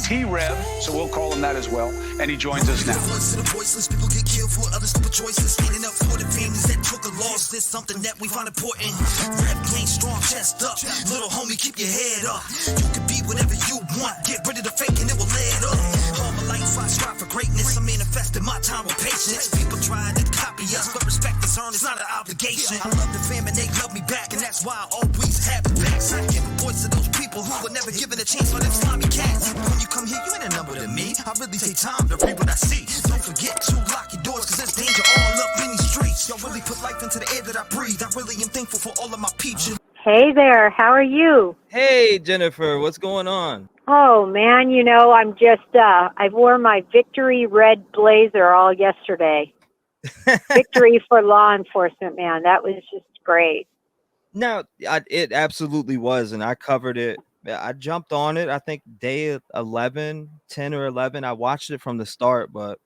T-REV, so we'll call him that as well, and he joins us now. People get killed for other stupid choices. Standing up for the families that took a loss. This something that we find important. Rap game strong, chest up. Little homie, keep your head up. You can be whatever you want. Get rid of the fake and it will lead up. All my life I strive for greatness. I manifested my time with patience. People try to copy us, but respect is earned. It's not an obligation. I love the fam and they love me back, and that's why I always have the backs. I give a voice to those people who were never given a chance for them slimy cats. When you come here, you ain't a number to me. I really take time to read what I see. Don't forget to lock your doors, cause there's danger all up in these streets. Y'all really put life into the air that I breathe. I really am thankful for all of my peeps. Hey there, how are you? Hey, Jennifer, what's going on? Oh man, I'm just, I wore my victory red blazer all yesterday. Victory for law enforcement, man. That was just great. No, it absolutely was, and I covered it. I jumped on it, I think day 11, 10 or 11. I watched it from the start, but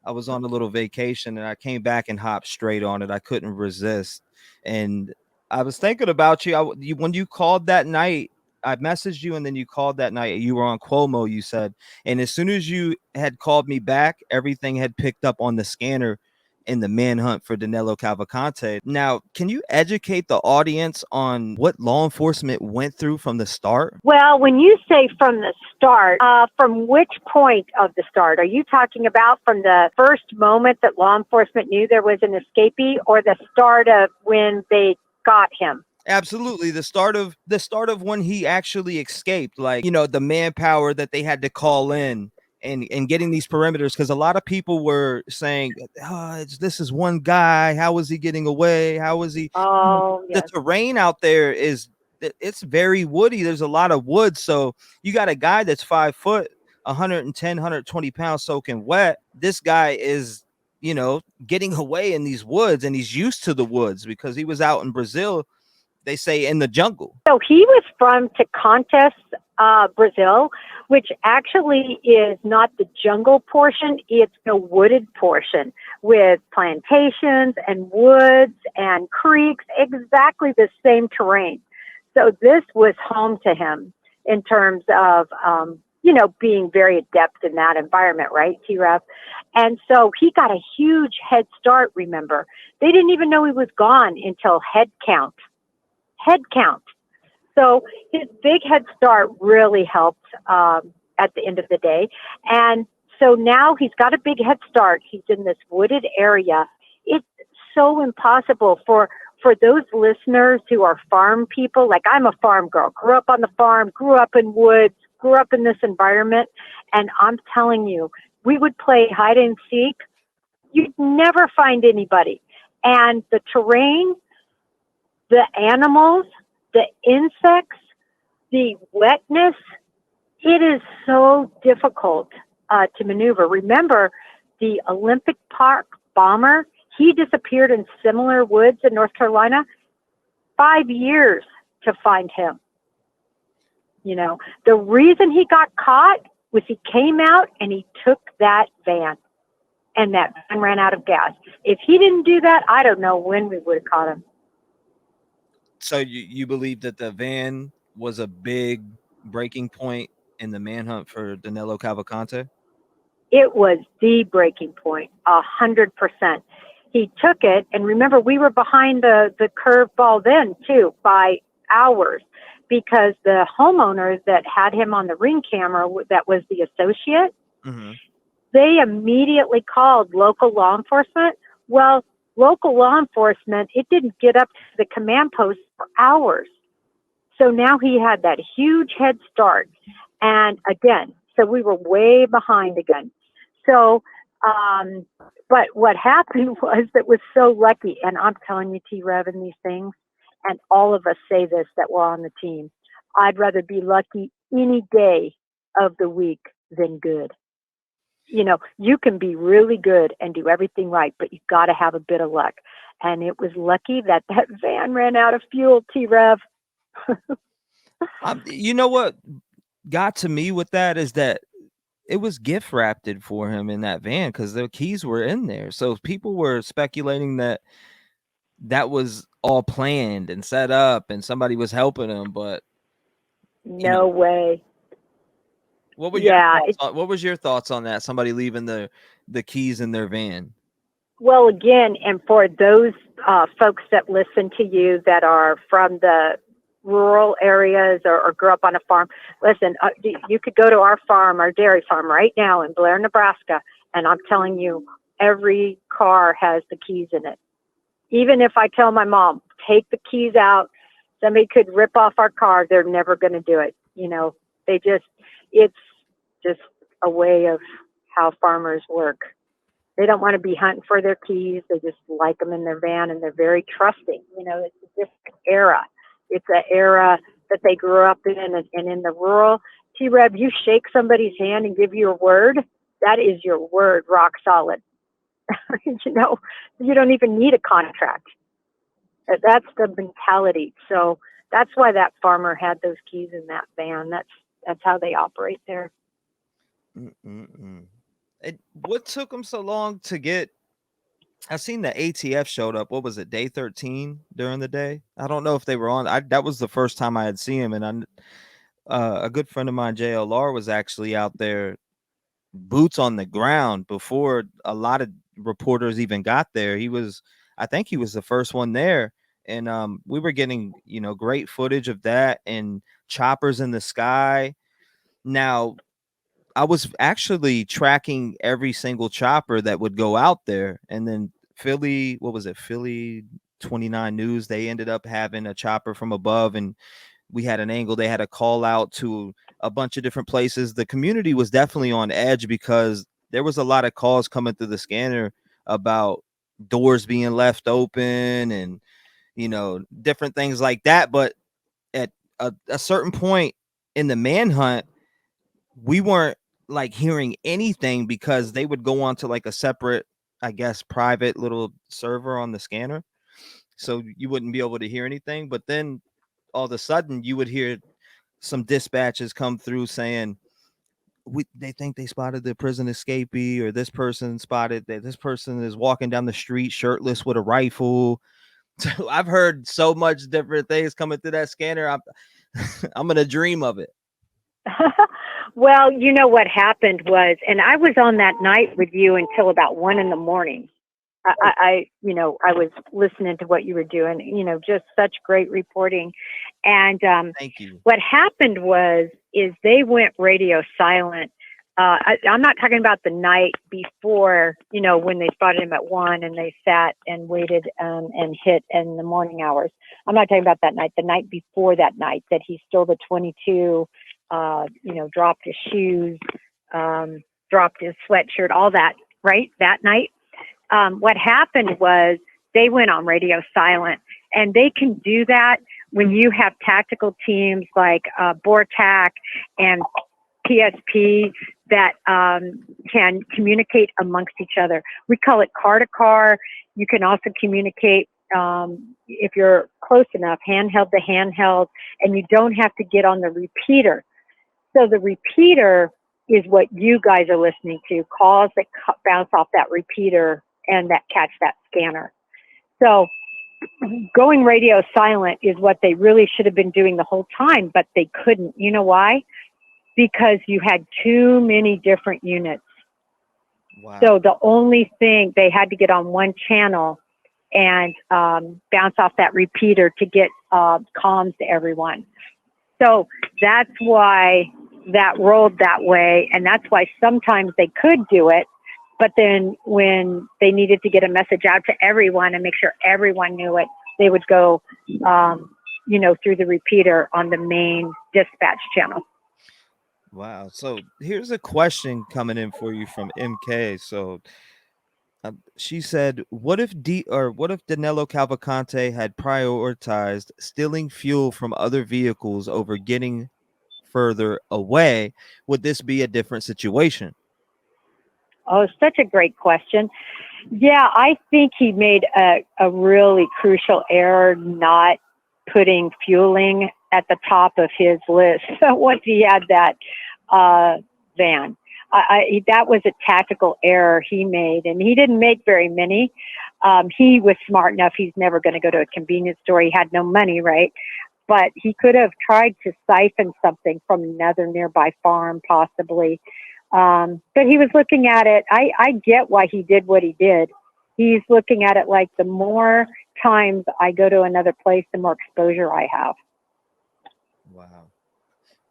I was on a little vacation, and I came back and hopped straight on it. I couldn't resist. And I was thinking about you. When you called that night, I messaged you, and then you called that night. You were on Cuomo, you said. And as soon as you had called me back, everything had picked up on the scanner in the manhunt for Danelo Calvcante. Now, can you educate the audience on what law enforcement went through from the start? Well, when you say from the start, from which point of the start? Are you talking about from the first moment that law enforcement knew there was an escapee, or the start of when they got him? Absolutely. The start of when he actually escaped, like, the manpower that they had to call in and getting these perimeters, because a lot of people were saying, this is one guy. How was he getting away? How was he? Oh, The yes. terrain out there it's very woody. There's a lot of wood. So you got a guy that's 5 foot, 110, 120 pounds soaking wet. This guy is, getting away in these woods, and he's used to the woods because he was out in Brazil, they say, in the jungle. So he was from T-REV, Brazil, which actually is not the jungle portion. It's the wooded portion with plantations and woods and creeks, exactly the same terrain. So this was home to him in terms of, being very adept in that environment, right, T-REV? And so he got a huge head start, remember. They didn't even know he was gone until head count. So his big head start really helped at the end of the day. And so now he's got a big head start. He's in this wooded area. It's so impossible for those listeners who are farm people. Like, I'm a farm girl, grew up on the farm, grew up in woods, grew up in this environment. And I'm telling you, we would play hide and seek. You'd never find anybody. And the terrain, the animals, the insects, the wetness, it is so difficult to maneuver. Remember, the Olympic Park bomber, he disappeared in similar woods in North Carolina. 5 years to find him. The reason he got caught was he came out and he took that van, and that van ran out of gas. If he didn't do that, I don't know when we would have caught him. So you believe that the van was a big breaking point in the manhunt for Danelo Calvcante? It was the breaking point, 100%. He took it, and remember, we were behind the curveball then, too, by hours, because the homeowner that had him on the Ring camera, that was the associate, they immediately called local law enforcement. Well, local law enforcement, it didn't get up to the command post for hours. So now he had that huge head start. And again, so we were way behind again. So, but what happened was so lucky. And I'm telling you, T-REV, in these things, and all of us say this that we're on the team, I'd rather be lucky any day of the week than good. You can be really good and do everything right, but you've got to have a bit of luck. And it was lucky that van ran out of fuel, T-REV. You know what got to me with that is that it was gift wrapped for him in that van because the keys were in there. So people were speculating that was all planned and set up and somebody was helping him, but no way. What were your Yeah. thoughts what was your thoughts on that? Somebody leaving the keys in their van. Well, again, and for those folks that listen to you that are from the rural areas or grew up on a farm, listen, you could go to our farm, our dairy farm right now in Blair, Nebraska, and I'm telling you, every car has the keys in it. Even if I tell my mom, take the keys out, somebody could rip off our car, they're never going to do it. You know, it's just a way of how farmers work. They don't want to be hunting for their keys. They just like them in their van, and they're very trusting. You know, it's a different era. It's an era that they grew up in, and in the rural, T-REV, you shake somebody's hand and give your word, that is your word, rock solid. You know, you don't even need a contract. That's the mentality. So that's why that farmer had those keys in that van. That's how they operate there. What took them so long to get? I seen the ATF showed up. What was it, day 13 during the day? I don't know if they were on. That was the first time I had seen him, and a good friend of mine, JLR, was actually out there, boots on the ground before a lot of reporters even got there. I think he was the first one there, and we were getting great footage of that and choppers in the sky. Now, I was actually tracking every single chopper that would go out there. And then Philly, what was it? Philly 29 News. They ended up having a chopper from above, and we had an angle. They had a call out to a bunch of different places. The community was definitely on edge because there was a lot of calls coming through the scanner about doors being left open and, different things like that. But at a certain point in the manhunt, we weren't like hearing anything because they would go on to like a separate, I guess, private little server on the scanner. So you wouldn't be able to hear anything. But then all of a sudden you would hear some dispatches come through saying, they think they spotted the prison escapee, or this person spotted that this person is walking down the street shirtless with a rifle. So I've heard so much different things coming through that scanner. I'm gonna dream of it. Well, you know what happened was, and I was on that night with you until about 1 a.m. I was listening to what you were doing, just such great reporting. And Thank you. What happened is they went radio silent. I'm not talking about the night before, when they spotted him at 1 and they sat and waited and hit in the morning hours. I'm not talking about that night, the night before that night that he stole the 22, dropped his shoes, dropped his sweatshirt, all that, right? That night. What happened was they went on radio silent, and they can do that when you have tactical teams like BORTAC and PSP that can communicate amongst each other. We call it car to car. You can also communicate if you're close enough, handheld to handheld, and you don't have to get on the repeater. So the repeater is what you guys are listening to, calls that bounce off that repeater and that catch that scanner. So going radio silent is what they really should have been doing the whole time, but they couldn't. You know why? Because you had too many different units. Wow. So the only thing, they had to get on one channel and bounce off that repeater to get comms to everyone. So that's why that rolled that way, and that's why sometimes they could do it, but then when they needed to get a message out to everyone and make sure everyone knew it, they would go, through the repeater on the main dispatch channel. Wow. So here's a question coming in for you from MK. So she said, what if Danelo Calvcante had prioritized stealing fuel from other vehicles over getting further away? Would this be a different situation? Oh, such a great question. Yeah, I think he made a really crucial error not putting fueling at the top of his list once he had that van. That was a tactical error he made, and he didn't make very many. He was smart enough. He's never going to go to a convenience store. He had no money, right? but he could have tried to siphon something from another nearby farm, possibly. But he was looking at it. I get why he did what he did. He's looking at it like the more times I go to another place, the more exposure I have. Wow.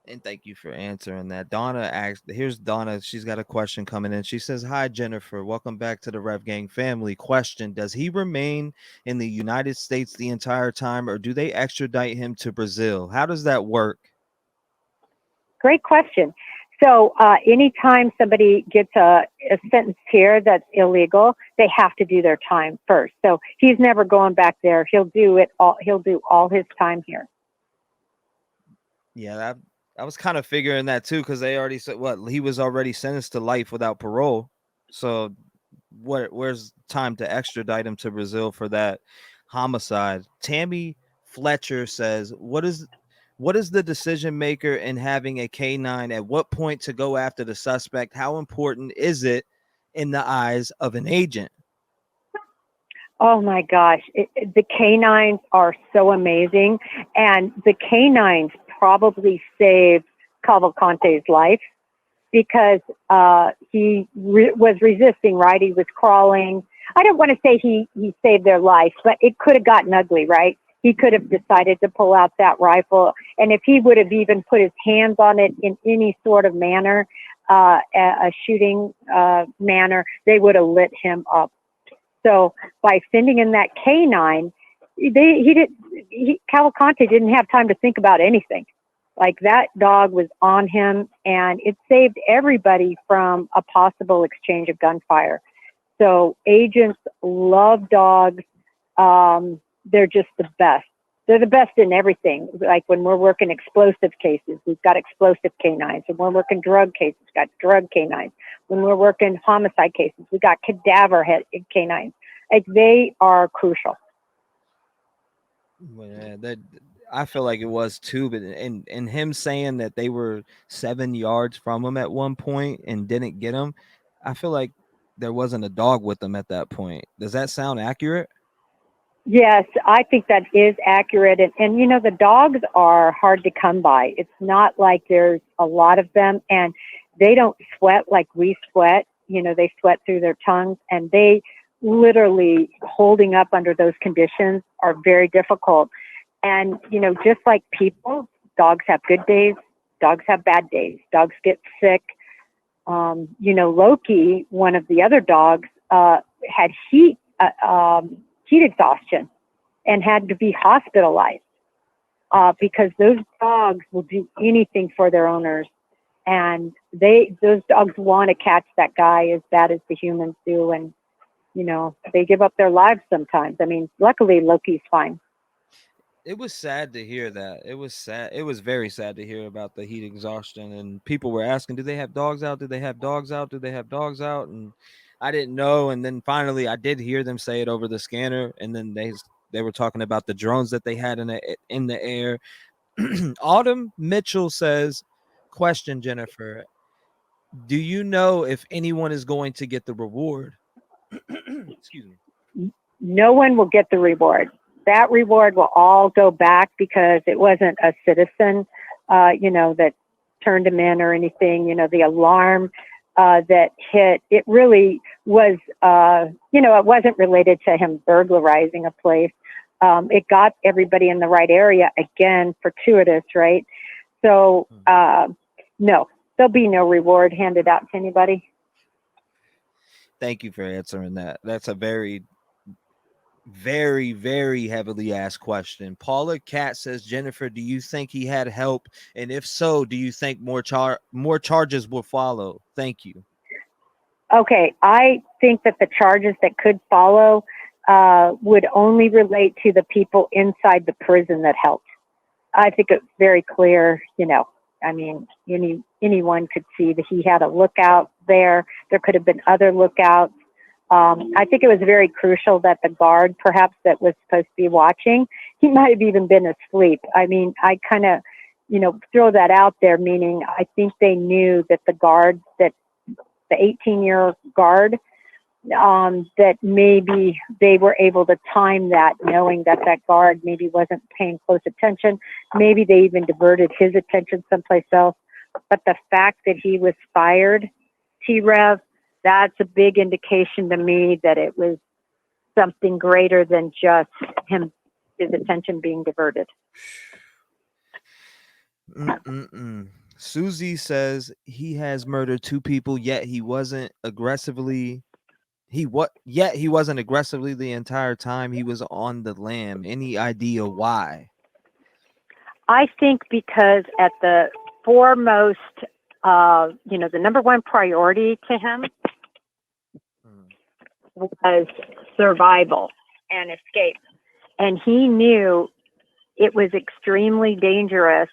And thank you for answering that. Donna asked, here's Donna. She's got a question coming in. She says, "Hi, Jennifer. Welcome back to the Rev Gang family. Question: does he remain in the United States the entire time, or do they extradite him to Brazil? How does that work?" Great question. So anytime somebody gets a sentence here that's illegal, they have to do their time first. So he's never going back there. He'll do it all. He'll do all his time here. Yeah, I was kind of figuring that too, because they already said he was already sentenced to life without parole. So where's time to extradite him to Brazil for that homicide? Tammy Fletcher says, what is the decision maker in having a canine? At what point to go after the suspect? How important is it in the eyes of an agent? Oh my gosh, the canines are so amazing, and the canines probably saved Cavalcante's life because he was resisting, right? He was crawling. I don't want to say he saved their life, but it could have gotten ugly, right? He could have decided to pull out that rifle, and if he would have even put his hands on it in any sort of manner, a shooting manner, they would have lit him up. So by sending in that canine, Cavalcante didn't have time to think about anything. Like, that dog was on him, and it saved everybody from a possible exchange of gunfire. So agents love dogs. They're just the best. They're the best in everything. Like when we're working explosive cases, we've got explosive canines. When we're working drug cases, we've got drug canines. When we're working homicide cases, we've got cadaver canines. Like, they are crucial. Yeah, that I feel like it was too, but and him saying that they were 7 yards from him at one point and didn't get him, I feel like there wasn't a dog with them at that point. Does that sound accurate? Yes, I think that is accurate. And you know, the dogs are hard to come by. It's not like there's a lot of them, and they don't sweat like we sweat. You know, they sweat through their tongues, and they literally, holding up under those conditions are very difficult. And, you know, just like people, dogs have good days, dogs have bad days, dogs get sick. You know, Loki, one of the other dogs, had heat exhaustion and had to be hospitalized because those dogs will do anything for their owners. And those dogs want to catch that guy as bad as the humans do. And, you know, they give up their lives sometimes. I mean, luckily Loki's fine. It was sad to hear that. It was sad. It was very sad to hear about the heat exhaustion. And people were asking, do they have dogs out? Do they have dogs out? Do they have dogs out? And I didn't know. And then finally I did hear them say it over the scanner. And then they were talking about the drones that they had in the air. Autumn Mitchell says, question, Jennifer, do you know if anyone is going to get the reward? Excuse me. No one will get the reward. That reward will all go back because it wasn't a citizen, you know, that turned him in or anything. You know, the alarm that hit, it really was, you know, it wasn't related to him burglarizing a place. It got everybody in the right area, again, fortuitous, right? So, no, there'll be no reward handed out to anybody. Thank you for answering that. That's a very, very, very heavily asked question. Paula Cat says, Jennifer, do you think he had help? And if so, do you think more charges will follow? Thank you. Okay, I think that the charges that could follow would only relate to the people inside the prison that helped. I think it's very clear, you know, I mean, anyone could see that he had a lookout there. There could have been other lookouts. I think it was very crucial that the guard, perhaps, that was supposed to be watching, he might have even been asleep. I mean, I kind of, you know, throw that out there, meaning I think they knew that the guard, that the 18-year guard that maybe they were able to time that, knowing that that guard maybe wasn't paying close attention. Maybe they even diverted his attention someplace else. But the fact that he was fired, T-REV, that's a big indication to me that it was something greater than just his attention being diverted. Susie says he has murdered 2 people, yet he wasn't aggressively the entire time he was on the lam. Any idea why? I think because at the foremost, the number one priority to him was survival and escape. And he knew it was extremely dangerous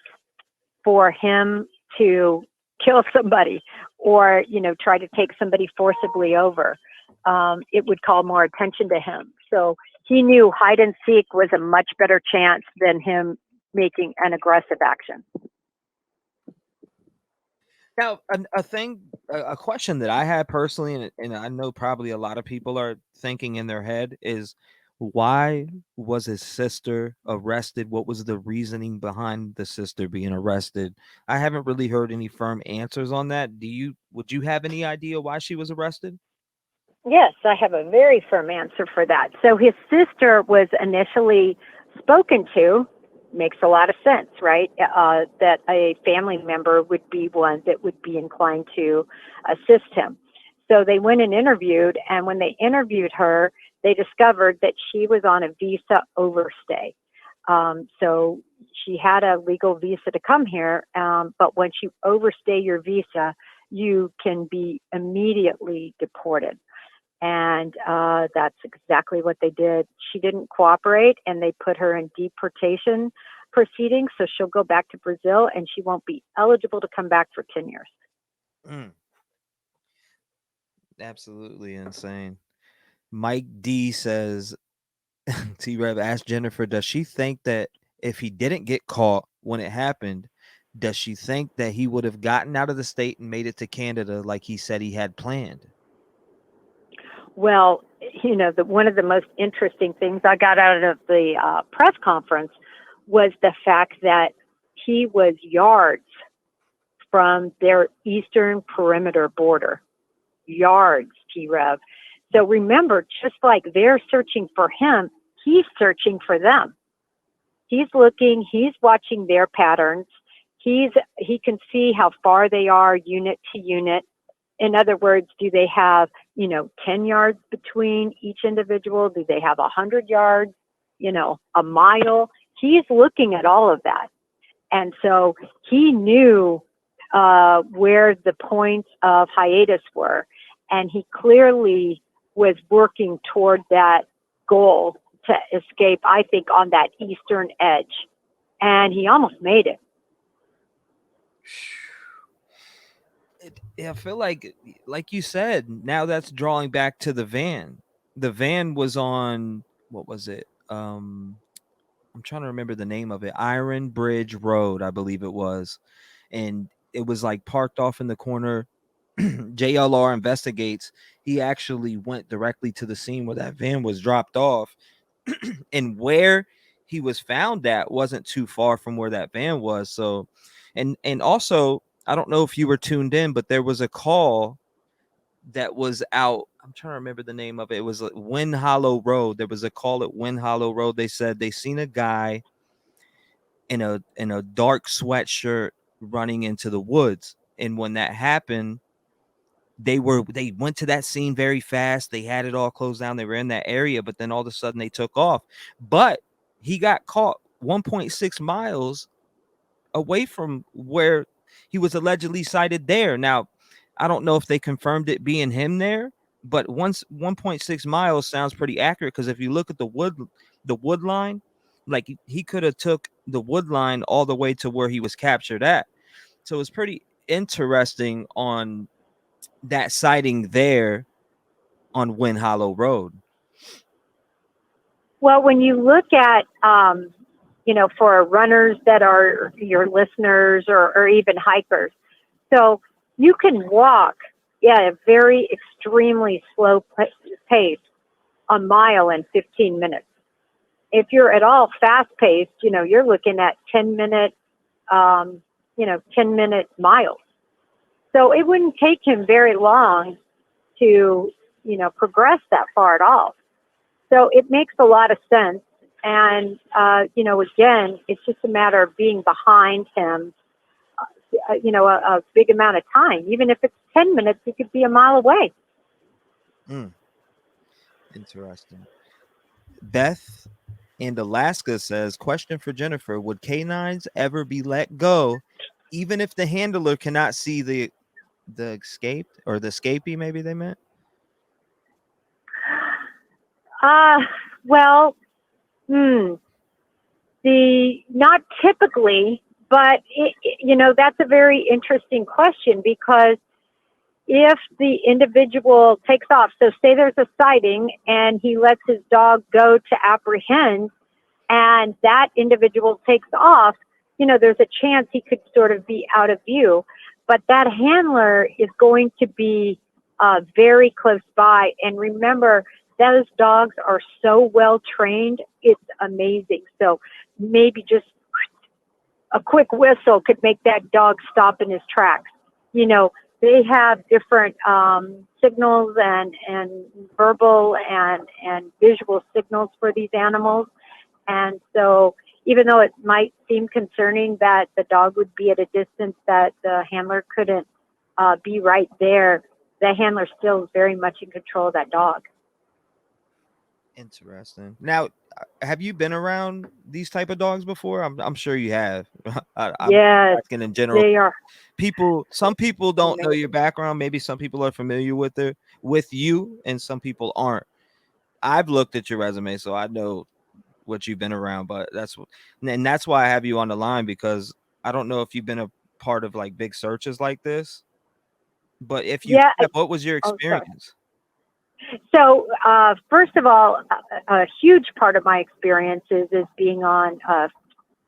for him to kill somebody or, try to take somebody forcibly over. It would call more attention to him. So he knew hide and seek was a much better chance than him making an aggressive action. Now, a question that I had personally, and I know probably a lot of people are thinking in their head, is why was his sister arrested? What was the reasoning behind the sister being arrested? I haven't really heard any firm answers on that. Would you have any idea why she was arrested? Yes, I have a very firm answer for that. So his sister was initially spoken to. Makes a lot of sense, right? That a family member would be one that would be inclined to assist him. So they went and interviewed, and when they interviewed her, they discovered that she was on a visa overstay. So she had a legal visa to come here, but once you overstay your visa, you can be immediately deported. And that's exactly what they did. She didn't cooperate, and they put her in deportation proceedings. So she'll go back to Brazil, and she won't be eligible to come back for 10 years. Absolutely insane. Mike D says, T-REV asked Jennifer, does she think that if he didn't get caught when it happened, does she think that he would have gotten out of the state and made it to Canada like he said he had planned? Well, one of the most interesting things I got out of the press conference was the fact that he was yards from their eastern perimeter border. Yards, T-REV. So remember, just like they're searching for him, he's searching for them. He's looking, he's watching their patterns. He can see how far they are unit to unit. In other words, do they have, 10 yards between each individual? Do they have 100 yards, a mile? He's looking at all of that. And so he knew where the points of hiatus were. And he clearly was working toward that goal to escape, I think, on that eastern edge. And he almost made it. I feel like you said, now that's drawing back to the van. The van was on, what was it? I'm trying to remember the name of it. Iron Bridge Road, I believe it was. And it was like parked off in the corner. JLR investigates. He actually went directly to the scene where that van was dropped off. And where he was found at wasn't too far from where that van was. So, and also, I don't know if you were tuned in, but there was a call that was out. I'm trying to remember the name of it. It was like Wind Hollow Road. There was a call at Wind Hollow Road. They said they seen a guy in a dark sweatshirt running into the woods. And when that happened, they went to that scene very fast. They had it all closed down. They were in that area, but then all of a sudden they took off. But he got caught 1.6 miles away from where he was allegedly sighted there. Now, I don't know if they confirmed it being him there, but 1.6 miles sounds pretty accurate, because if you look at the wood line, like he could have took the wood line all the way to where he was captured at. So it's pretty interesting on that sighting there on Wind Hollow Road. Well, when you look at, for runners that are your listeners or even hikers, so you can walk Yeah, a very extremely slow pace, a mile in 15 minutes. If you're at all fast paced, you're looking at 10-minute, 10-minute miles. So it wouldn't take him very long to, progress that far at all. So it makes a lot of sense. And, again, it's just a matter of being behind him, a big amount of time. Even if it's 10 minutes, he could be a mile away. Interesting. Beth in Alaska says, question for Jennifer, would canines ever be let go even if the handler cannot see the escaped or the escapee, maybe they meant? Well, not typically, but that's a very interesting question, because if the individual takes off, so say there's a sighting and he lets his dog go to apprehend, and that individual takes off, there's a chance he could sort of be out of view. But that handler is going to be very close by. And remember, those dogs are so well trained, it's amazing. So maybe just a quick whistle could make that dog stop in his tracks. They have different signals and verbal and visual signals for these animals. And so even though it might seem concerning that the dog would be at a distance that the handler couldn't be right there, the handler still is very much in control of that dog. Interesting. Now, have you been around these type of dogs before? I'm sure you have. I'm Yes, asking in general. they are. Some people don't know your background. Maybe some people are familiar with you, and some people aren't. I've looked at your resume, so I know what you've been around, but that's why I have you on the line, because I don't know if you've been a part of like big searches like this, but if you have, what was your experience? So first of all, a huge part of my experiences is being on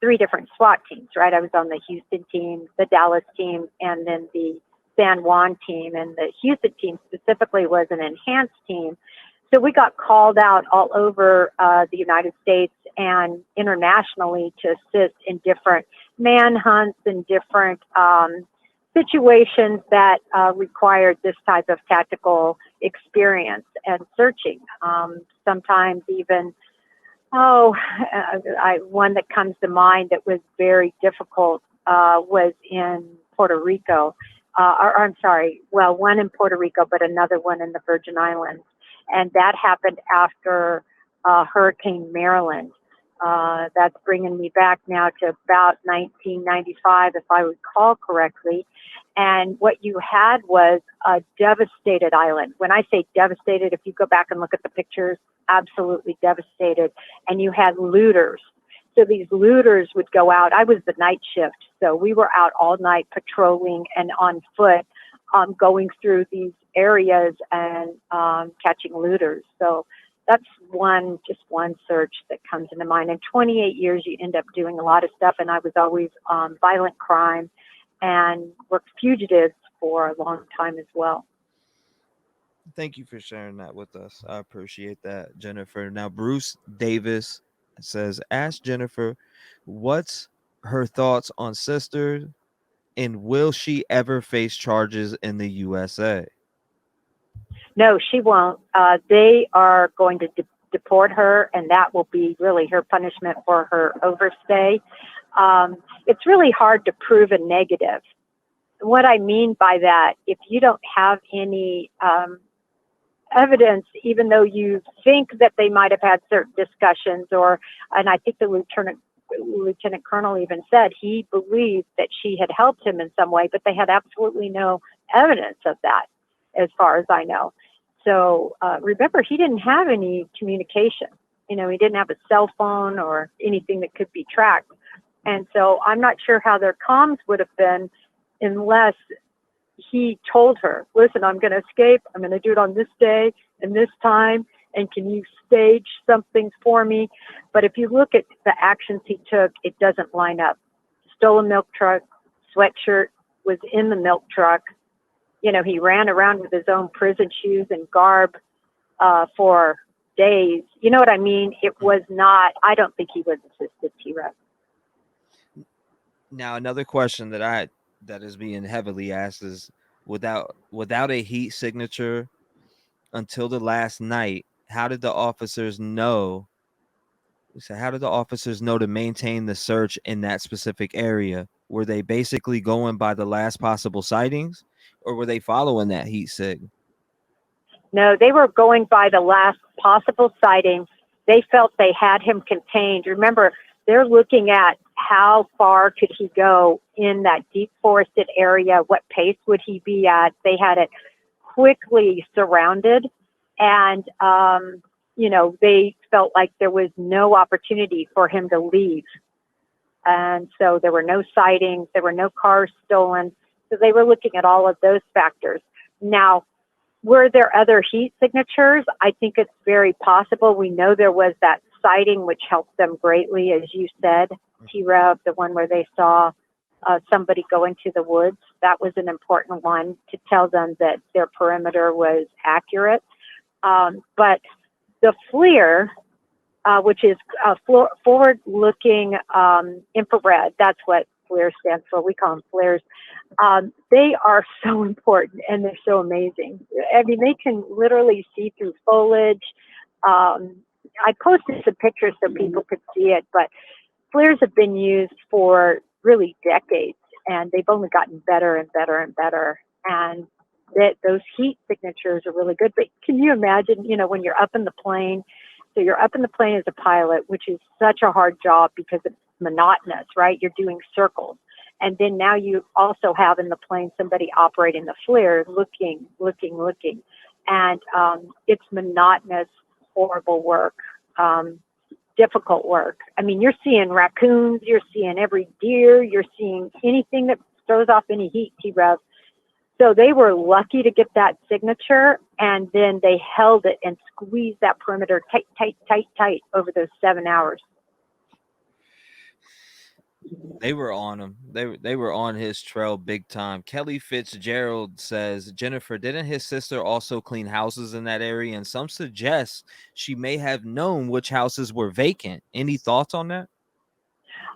3 different SWAT teams, right? I was on the Houston team, the Dallas team, and then the San Juan team. And the Houston team specifically was an enhanced team. So we got called out all over the United States and internationally to assist in different manhunts and different situations that required this type of tactical experience and searching. Sometimes even, one that comes to mind that was very difficult was in Puerto Rico. One in Puerto Rico, but another one in the Virgin Islands. And that happened after Hurricane Maryland. That's bringing me back now to about 1995, if I recall correctly. And what you had was a devastated island. When I say devastated, if you go back and look at the pictures, absolutely devastated. And you had looters. So these looters would go out. I was the night shift, so we were out all night patrolling and on foot, going through these areas and catching looters. So that's one search that comes into mind. In 28 years, you end up doing a lot of stuff, and I was always violent crime and worked fugitives for a long time as well. Thank you for sharing that with us. I appreciate that, Jennifer. Now, Bruce Davis says, ask Jennifer what's her thoughts on sisters, and will she ever face charges in the USA? No, she won't. They are going to deport her, and that will be really her punishment for her overstay. It's really hard to prove a negative. What I mean by that, if you don't have any evidence, even though you think that they might have had certain discussions, and I think the lieutenant colonel even said he believed that she had helped him in some way, but they had absolutely no evidence of that, as far as I know. So remember, he didn't have any communication. He didn't have a cell phone or anything that could be tracked. And so I'm not sure how their comms would have been unless he told her, listen, I'm going to escape. I'm going to do it on this day and this time. And can you stage something for me? But if you look at the actions he took, it doesn't line up. Stole a milk truck, sweatshirt was in the milk truck. He ran around with his own prison shoes and garb for days. You know what I mean? It was not, I don't think he was assisted T-REV. Now, another question that is being heavily asked is, without a heat signature until the last night, how did the officers know? So how did the officers know to maintain the search in that specific area? Were they basically going by the last possible sightings, or were they following that heat sig? No, they were going by the last possible sighting. They felt they had him contained. Remember, they're looking at how far could he go in that deep forested area? What pace would he be at? They had it quickly surrounded, and they felt like there was no opportunity for him to leave. And so there were no sightings, there were no cars stolen. So they were looking at all of those factors. Now, were there other heat signatures? I think it's very possible. We know there was that sighting, which helped them greatly, as you said, T-REV, the one where they saw somebody go into the woods. That was an important one to tell them that their perimeter was accurate. But the FLIR, which is forward-looking infrared, that's what FLIR stands for. We call them FLIRs. They are so important, and they're so amazing. I mean, they can literally see through foliage. I posted some pictures so people could see it, but FLIRs have been used for really decades, and they've only gotten better and better and better. And those heat signatures are really good. But can you imagine, when you're up in the plane, so you're up in the plane as a pilot, which is such a hard job because it's monotonous, right? You're doing circles. And then now you also have in the plane somebody operating the FLIR, looking. And it's monotonous, horrible work, difficult work. I mean, you're seeing raccoons, you're seeing every deer, you're seeing anything that throws off any heat, T-REV. So they were lucky to get that signature, and then they held it and squeezed that perimeter tight over those 7 hours. They were on him. They were on his trail big time. Kelly Fitzgerald says, Jennifer, didn't his sister also clean houses in that area? And some suggest she may have known which houses were vacant. Any thoughts on that?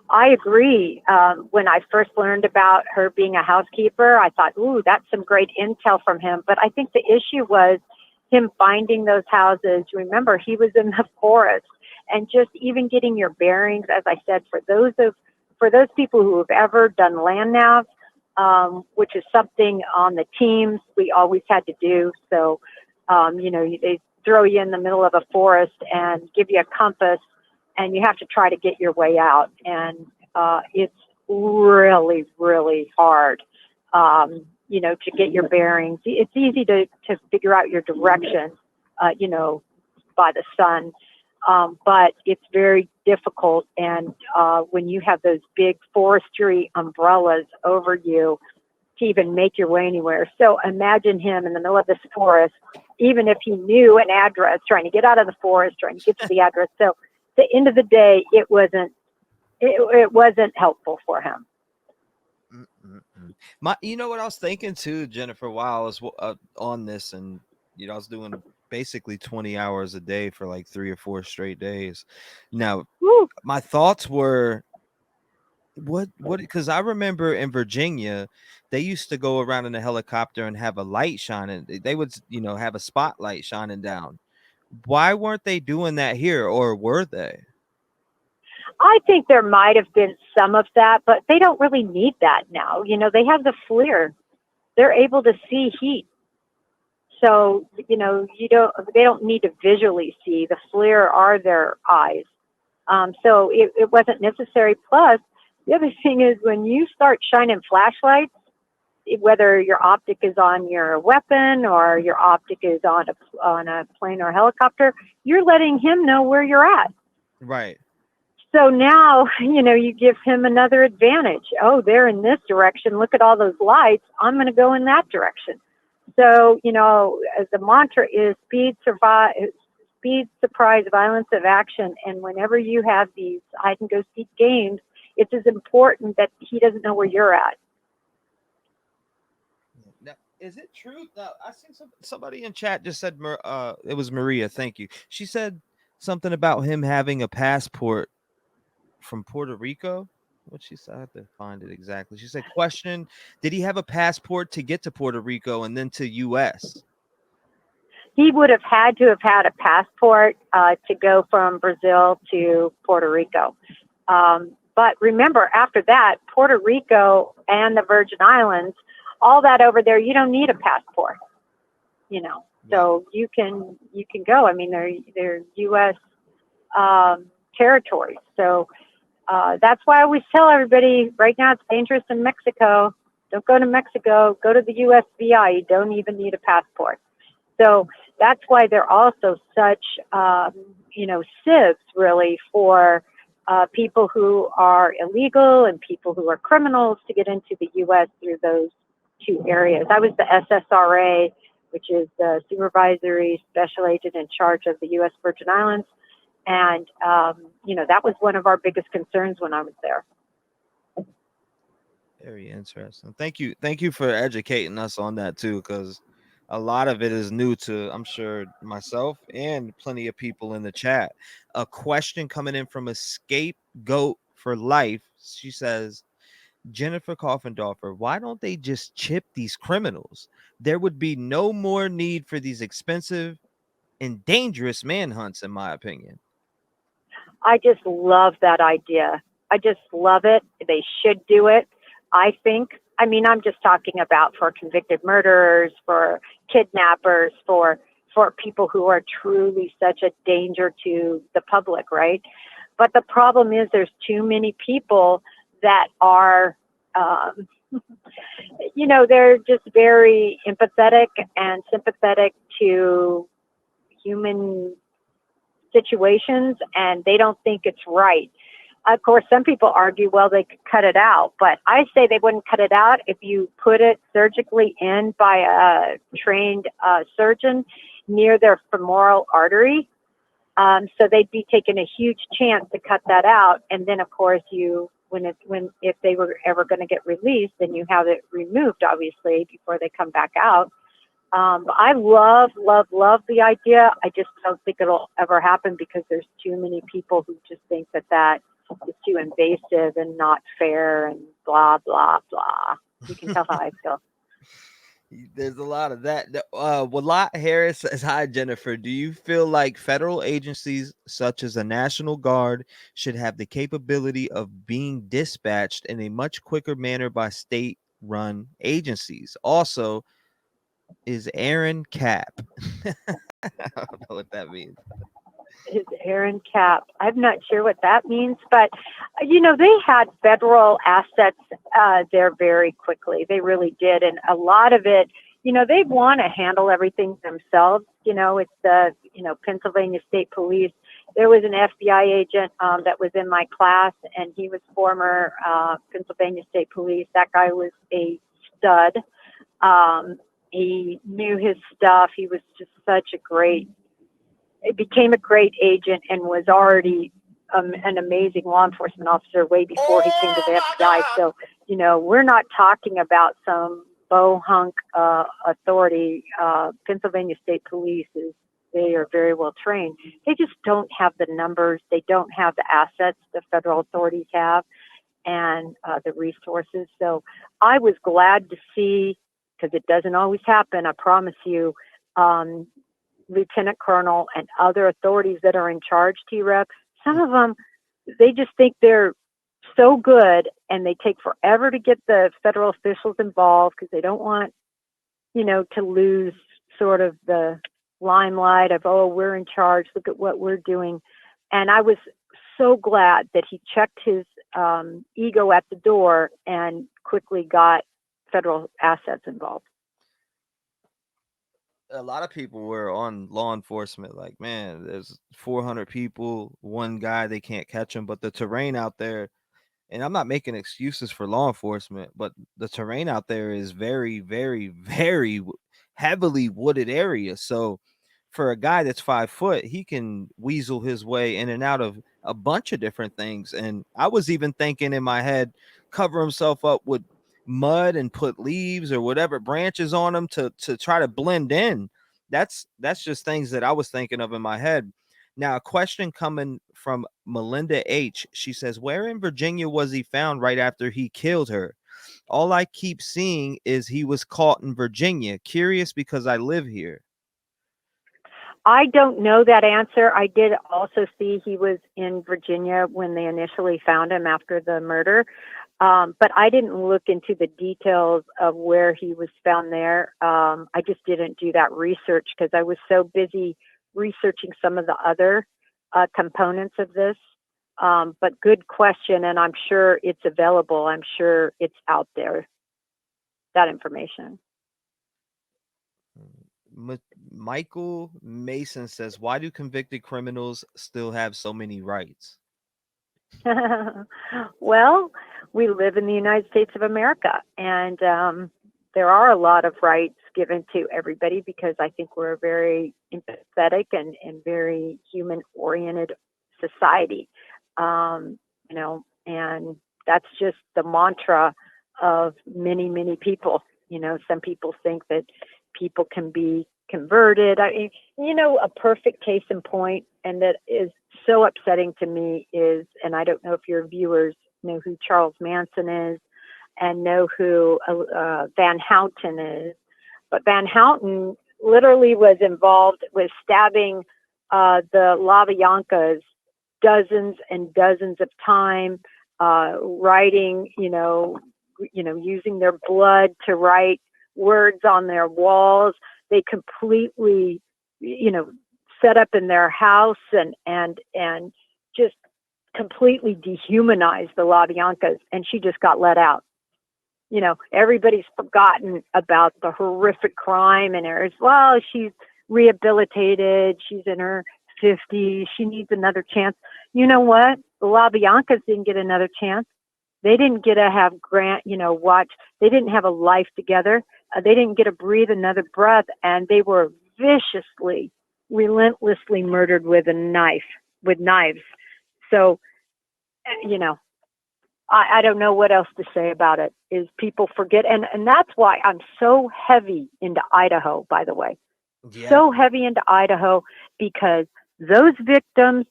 I agree. When I first learned about her being a housekeeper, I thought, ooh, that's some great intel from him. But I think the issue was him finding those houses. Remember, he was in the forest, and just even getting your bearings, as I said, for those people who have ever done land nav, which is something on the teams we always had to do. So, they throw you in the middle of a forest and give you a compass, and you have to try to get your way out. And it's really, really hard, to get your bearings. It's easy to figure out your direction, by the sun. But it's very difficult. And when you have those big forestry umbrellas over you to even make your way anywhere. So imagine him in the middle of this forest, even if he knew an address, trying to get out of the forest, trying to get to the address. So at the end of the day, it wasn't helpful for him. You know what I was thinking too, Jennifer, while I was on this, and I was doing basically 20 hours a day for like 3 or 4 straight days. Now, my thoughts were, what, because I remember in Virginia, they used to go around in a helicopter and have a light shining. They would, have a spotlight shining down. Why weren't they doing that here, or were they? I think there might have been some of that, but they don't really need that now. They have the FLIR. They're able to see heat. So, they don't need to visually see. The FLIR are their eyes. So it wasn't necessary. Plus, the other thing is, when you start shining flashlights, whether your optic is on your weapon or your optic is on a plane or a helicopter, you're letting him know where you're at. Right. So now, you give him another advantage. Oh, they're in this direction. Look at all those lights. I'm going to go in that direction. So, the mantra is speed, surprise, violence of action. And whenever you have these hide and go seek games, it's as important that he doesn't know where you're at. Is it true? No, I seen somebody in chat just said it was Maria. Thank you. She said something about him having a passport from Puerto Rico. What she said, I have to find it exactly. She said, "Question: Did he have a passport to get to Puerto Rico and then to U.S.?" He would have had to have had a passport to go from Brazil to Puerto Rico. But remember, after that, Puerto Rico and the Virgin Islands, all that over there, you don't need a passport. You know, so you can go. I mean, they're U.S. Territories. So that's why I always tell everybody right now it's dangerous in Mexico. Don't go to Mexico. Go to the USVI. You don't even need a passport. So that's why they're also such, sieves really for people who are illegal and people who are criminals to get into the U.S. through those two areas. I was the SSRA, which is the Supervisory Special Agent in charge of the U.S. Virgin Islands. And, that was one of our biggest concerns when I was there. Very interesting. Thank you. Thank you for educating us on that too, because a lot of it is new to, I'm sure, myself and plenty of people in the chat. A question coming in from a scapegoat for life. She says, Jennifer Coffendorfer, why don't they just chip these criminals? There would be no more need for these expensive and dangerous manhunts, in my opinion. I just love that idea. I just love it. They should do it. I think, I'm just talking about for convicted murderers, for kidnappers, for people who are truly such a danger to the public, right? But the problem is there's too many people that are, they're just very empathetic and sympathetic to human situations, and they don't think it's right. Of course, some people argue, well, they could cut it out, but I say they wouldn't cut it out if you put it surgically in by a trained surgeon near their femoral artery. So they'd be taking a huge chance to cut that out, and then of course if they were ever going to get released, then you have it removed, obviously, before they come back out. I love the idea. I just don't think it'll ever happen because there's too many people who just think that is too invasive and not fair and blah, blah, blah. You can tell how I feel. There's a lot of that. Walat Harris says, hi, Jennifer. Do you feel like federal agencies such as the National Guard should have the capability of being dispatched in a much quicker manner by state-run agencies? Also, is Aaron Cap? I don't know what that means. Is Aaron Cap? I'm not sure what that means, but they had federal assets there very quickly. They really did, and a lot of it, they want to handle everything themselves. It's the Pennsylvania State Police. There was an FBI agent that was in my class, and he was former Pennsylvania State Police. That guy was a stud. He knew his stuff. He was just became a great agent and was already an amazing law enforcement officer way before he came to the FBI. So, we're not talking about some bohunk authority. Pennsylvania State Police they are very well trained. They just don't have the numbers. They don't have the assets the federal authorities have and the resources. So I was glad to see, because it doesn't always happen, I promise you, Lieutenant Colonel and other authorities that are in charge, T-REV, some of them, they just think they're so good and they take forever to get the federal officials involved because they don't want, to lose sort of the limelight of, oh, we're in charge, look at what we're doing. And I was so glad that he checked his ego at the door and quickly got federal assets involved. A lot of people were on law enforcement like, man, there's 400 people, one guy, they can't catch him. But the terrain out there, and I'm not making excuses for law enforcement, but the terrain out there is very, very, very heavily wooded area. So for a guy that's 5 foot, he can weasel his way in and out of a bunch of different things. And I was even thinking in my head, cover himself up with mud and put leaves or whatever branches on them to try to blend in. That's just things that I was thinking of in my head. Now, a question coming from Melinda H. She says, where in Virginia was he found right after he killed her? All I keep seeing is he was caught in Virginia. Curious because I live here. I don't know that answer. I did also see he was in Virginia when they initially found him after the murder. But I didn't look into the details of where he was found there. I just didn't do that research because I was so busy researching some of the other components of this. But good question, and I'm sure it's available. I'm sure it's out there, that information. Michael Mason says, why do convicted criminals still have so many rights? Well, we live in the United States of America, and there are a lot of rights given to everybody because I think we're a very empathetic and very human-oriented society. You know, and that's just the mantra of many, many people. You know, some people think that people can be converted. I mean, you know, a perfect case in point, and that is so upsetting to me is, and I don't know if your viewers know who Charles Manson is and know who Van Houten is, but Van Houten literally was involved with stabbing the LaBiancas dozens and dozens of times, writing, using their blood to write words on their walls. They completely, set up in their house and just completely dehumanized the LaBiancas, and she just got let out. You know, everybody's forgotten about the horrific crime, and well, she's rehabilitated. She's in her 50s. She needs another chance. You know what? The LaBiancas didn't get another chance. They didn't get to have watch. They didn't have a life together. They didn't get to breathe another breath, and they were viciously, relentlessly murdered with knives. So, I don't know what else to say about it. Is people forget, and that's why I'm so heavy into Idaho, by the way. Yeah. So heavy into Idaho because those victims,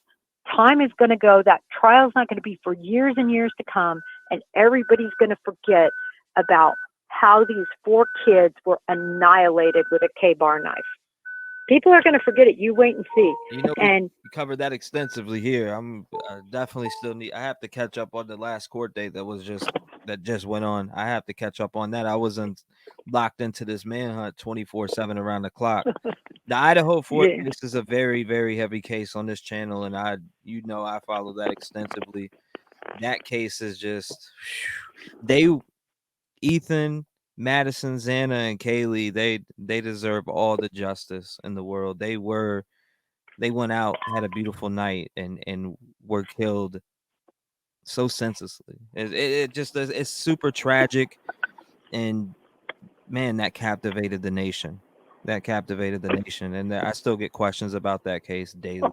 time is going to go. That trial's not going to be for years and years to come, and everybody's going to forget about how these 4 kids were annihilated with a K-bar knife. People are going to forget it. You wait and see. We covered that extensively here. I'm definitely still I have to catch up on the last court date that just went on. I have to catch up on that. I wasn't locked into this manhunt 24/7 around the clock. The Idaho Fort case is a very, very heavy case on this channel, and I follow that extensively. That case is just Ethan, Madison, Xana, and Kaylee, they deserve all the justice in the world. They went out, had a beautiful night, and were killed so senselessly. It's super tragic, and man, that captivated the nation. And I still get questions about that case daily.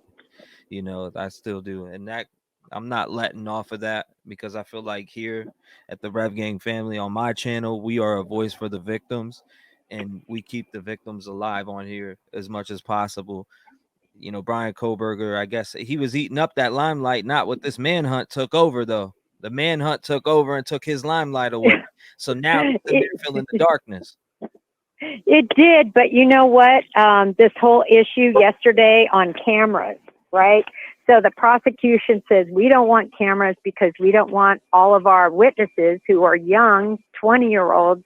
I still do, and that I'm not letting off of that because I feel like here at the Rev Gang family on my channel, we are a voice for the victims, and we keep the victims alive on here as much as possible. Brian Coburger, I guess he was eating up that limelight, not what this manhunt took over, though. The manhunt took over and took his limelight away. So now they're feeling the darkness. It did, but you know what? This whole issue yesterday on cameras, right? So the prosecution says we don't want cameras because we don't want all of our witnesses who are young, 20-year-olds,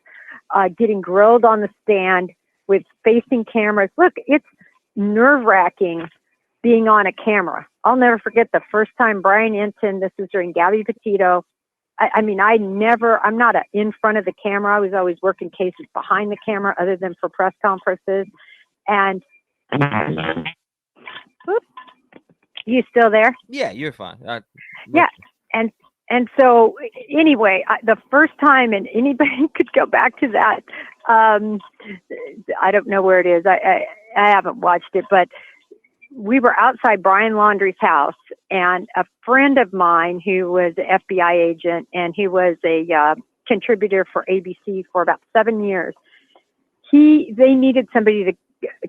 getting grilled on the stand with facing cameras. Look, it's nerve-wracking being on a camera. I'll never forget the first time Brian Enton, this was during Gabby Petito. I'm not in front of the camera. I was always working cases behind the camera other than for press conferences. And you still there? Yeah, you're fine. Yeah. And so anyway, the first time, and anybody could go back to that. I don't know where it is. I haven't watched it, but we were outside Brian Laundrie's house, and a friend of mine who was an FBI agent, and he was a contributor for ABC for about 7 years. They needed somebody to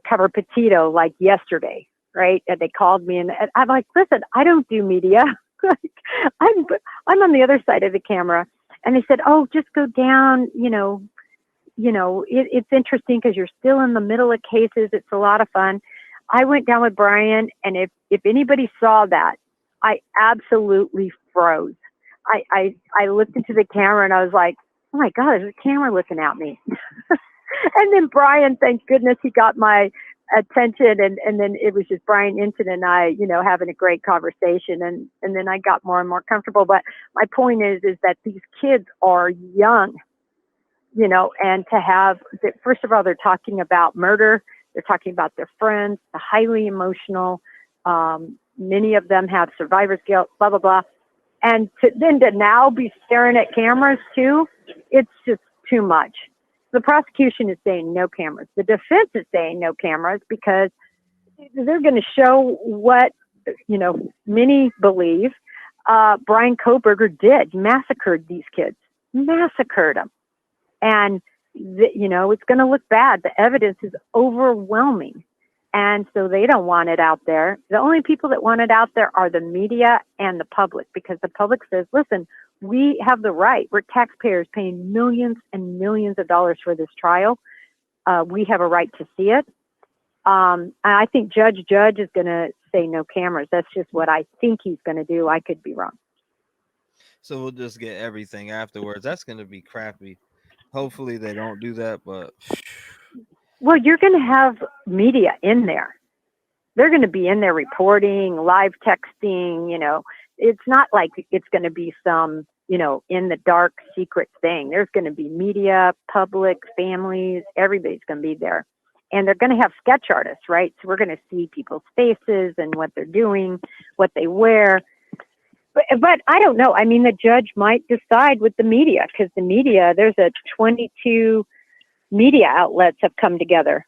cover Petito like yesterday, right? And they called me, and I'm like, listen, I don't do media. Like, I'm on the other side of the camera. And they said, oh, just go down, it's interesting because you're still in the middle of cases. It's a lot of fun. I went down with Brian, and if anybody saw that, I absolutely froze. I looked into the camera and I was like, oh my God, there's a camera looking at me. And then Brian, thank goodness he got my attention. And then it was just Brian Inton and I, having a great conversation. And then I got more and more comfortable. But my point is that these kids are young, and to have, first of all, they're talking about murder. They're talking about their friends, the highly emotional. Many of them have survivor's guilt, blah, blah, blah. And to now be staring at cameras too, it's just too much. The prosecution is saying no cameras. The defense is saying no cameras because they're going to show what, many believe Brian Coburger did, massacred these kids, massacred them. And, it's going to look bad. The evidence is overwhelming. And so they don't want it out there. The only people that want it out there are the media and the public, because the public says, listen, we have the right. We're taxpayers paying millions and millions of dollars for this trial. We have a right to see it. And I think Judge is going to say no cameras. That's just what I think he's going to do. I could be wrong. So we'll just get everything afterwards. That's going to be crappy. Hopefully they don't do that, but... Well, you're going to have media in there. They're going to be in there reporting, live texting, It's not like it's going to be some, in the dark secret thing. There's going to be media, public, families, everybody's going to be there. And they're going to have sketch artists, right? So we're going to see people's faces and what they're doing, what they wear. But I don't know. I mean, the judge might decide with the media, because the media, there's 22 media outlets have come together.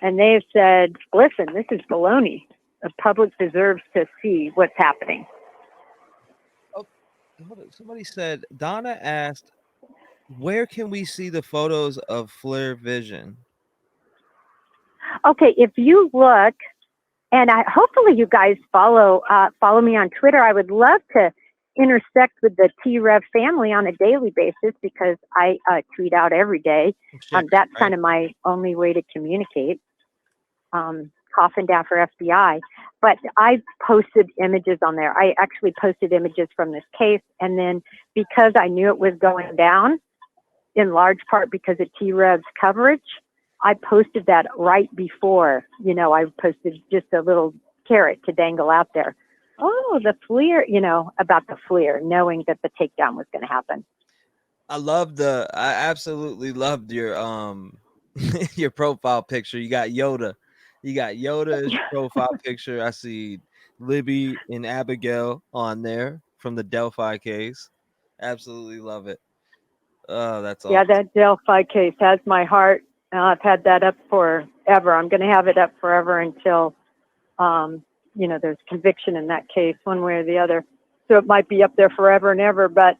And they've said, listen, this is baloney. The public deserves to see what's happening. Oh, somebody said, Donna asked, where can we see the photos of Flare Vision? Okay, if you look, and hopefully you guys follow me on Twitter. I would love to intersect with the T-REV family on a daily basis, because I tweet out every day. That's kind of my only way to communicate. Coffin down for FBI. But I posted images on there. I actually posted images from this case. And then because I knew it was going down, in large part because of T-REV's coverage, I posted that right before, I posted just a little carrot to dangle out there. Oh, the FLIR, about the FLIR, knowing that the takedown was going to happen. I absolutely loved your your profile picture. You got Yoda as your profile picture. I see Libby and Abigail on there from the Delphi case. Absolutely love it. Oh, that's awesome. Yeah, that Delphi case has my heart. I've had that up forever. I'm going to have it up forever until, there's conviction in that case, one way or the other. So it might be up there forever and ever. But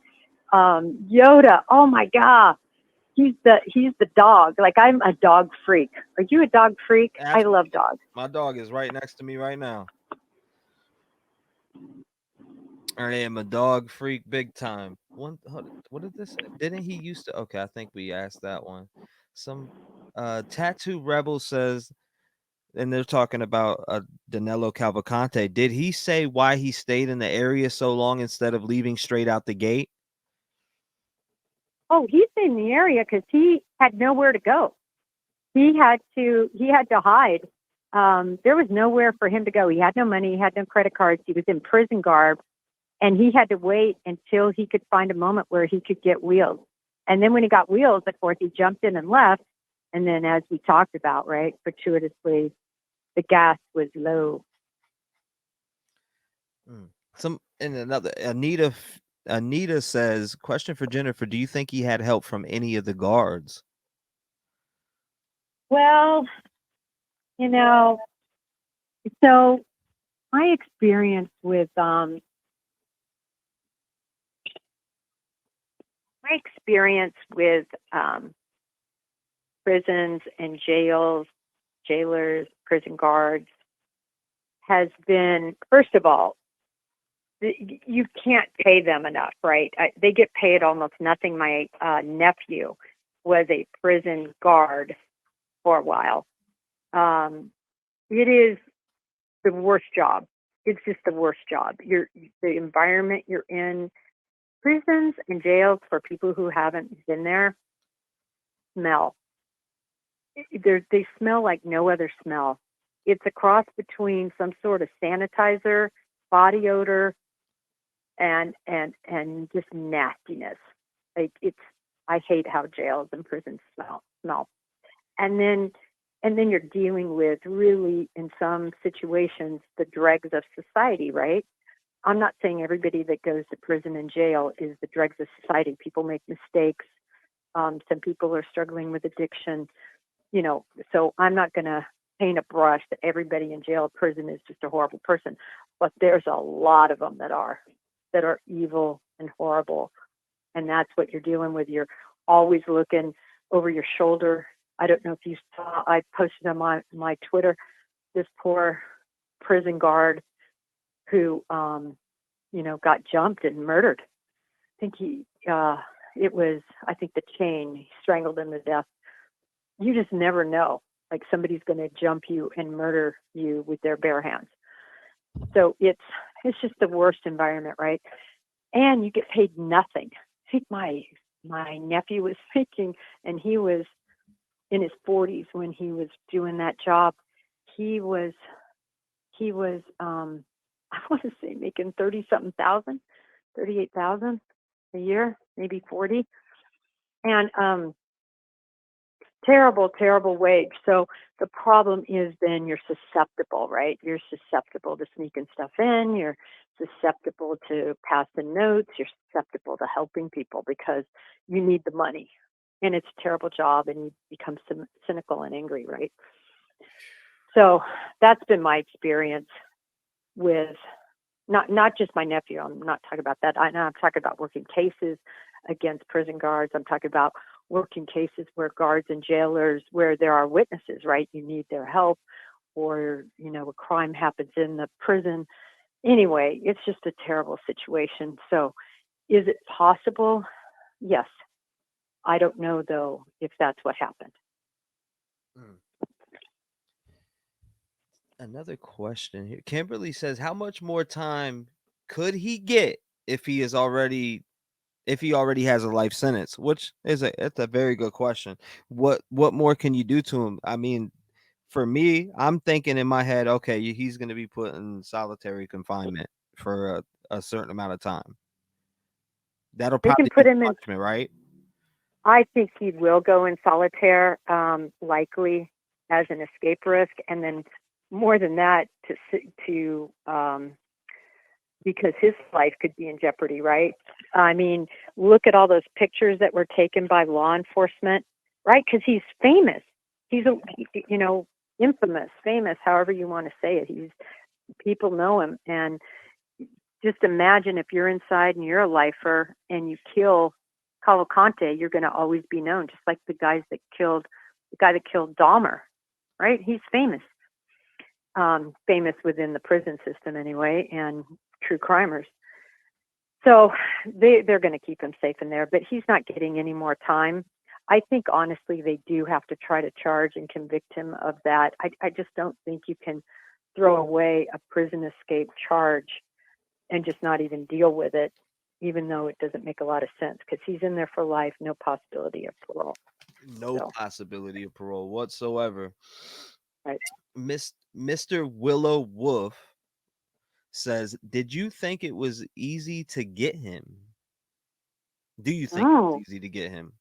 Yoda, oh my God, he's the dog. Like, I'm a dog freak. Are you a dog freak? Absolutely. I love dogs. My dog is right next to me right now. I am a dog freak big time. What did this say? Didn't he used to? Okay, I think we asked that one. Some Tattoo Rebel says, and they're talking about Danelo Calvcante. Did he say why he stayed in the area so long instead of leaving straight out the gate? Oh, he's in the area because he had nowhere to go. He had to hide. There was nowhere for him to go. He had no money. He had no credit cards. He was in prison garb, and he had to wait until he could find a moment where he could get wheels. And then when he got wheels, of course, he jumped in and left. And then, as we talked about, right, fortuitously, the gas was low. Anita says, question for Jennifer, do you think he had help from any of the guards? Well, so my experience with my experience with prisons and jailers, prison guards has been, first of all, you can't pay them enough, right? They get paid almost nothing. My nephew was a prison guard for a while. It is the worst job. It's just the worst job. The environment you're in, prisons and jails for people who haven't been there, smell. They smell like no other smell. It's a cross between some sort of sanitizer, body odor, and just nastiness. Like I hate how jails and prisons smell. And then you're dealing with, really, in some situations, the dregs of society, right? I'm not saying everybody that goes to prison and jail is the dregs of society. People make mistakes. Some people are struggling with addiction, so I'm not going to paint a brush that everybody in jail or prison is just a horrible person. But there's a lot of them that are evil and horrible. And that's what you're dealing with. You're always looking over your shoulder. I don't know if you saw, I posted on my Twitter, this poor prison guard who, got jumped and murdered. I think the chain, he strangled him to death. You just never know. Like, somebody's going to jump you and murder you with their bare hands. So it's just the worst environment, right? And you get paid nothing. I think my nephew was making, and he was in his 40s when he was doing that job. He was I want to say making 30-something thousand, 38,000 a year, maybe 40. And terrible wage. So the problem is, then you're susceptible, right? You're susceptible to sneaking stuff in. You're susceptible to passing notes. You're susceptible to helping people because you need the money. And it's a terrible job, and you become cynical and angry, right? So that's been my experience with not just my nephew. I'm not talking about that. I'm talking about working cases against prison guards. I'm talking about working cases where guards and jailers, where there are witnesses, right? You need their help, or, a crime happens in the prison. Anyway, it's just a terrible situation. So is it possible? Yes. I don't know, though, if that's what happened. Another question here. Kimberly says, how much more time could he get if he already has a life sentence? Which is it's a very good question. What more can you do to him? I mean, for me, I'm thinking in my head, okay, he's going to be put in solitary confinement for a certain amount of time. That'll They can probably put be him in. punishment, right? I think he will go in solitaire, likely as an escape risk, and then more than that, to because his life could be in jeopardy, right? I mean, look at all those pictures that were taken by law enforcement, right? Because he's famous. He's infamous, famous, however you want to say it. People know him, and just imagine if you're inside and you're a lifer and you kill calvcante, you're going to always be known, just like the guy that killed Dahmer, right? He's famous. Famous within the prison system anyway, and true crimers. So they're going to keep him safe in there, but he's not getting any more time. I think, honestly, they do have to try to charge and convict him of that. I just don't think you can throw away a prison escape charge and just not even deal with it, even though it doesn't make a lot of sense, because he's in there for life, no possibility of parole. No possibility of parole whatsoever. Right. Mr. Willow Wolf says, did you think it was easy to get him? Do you think it was easy to get him?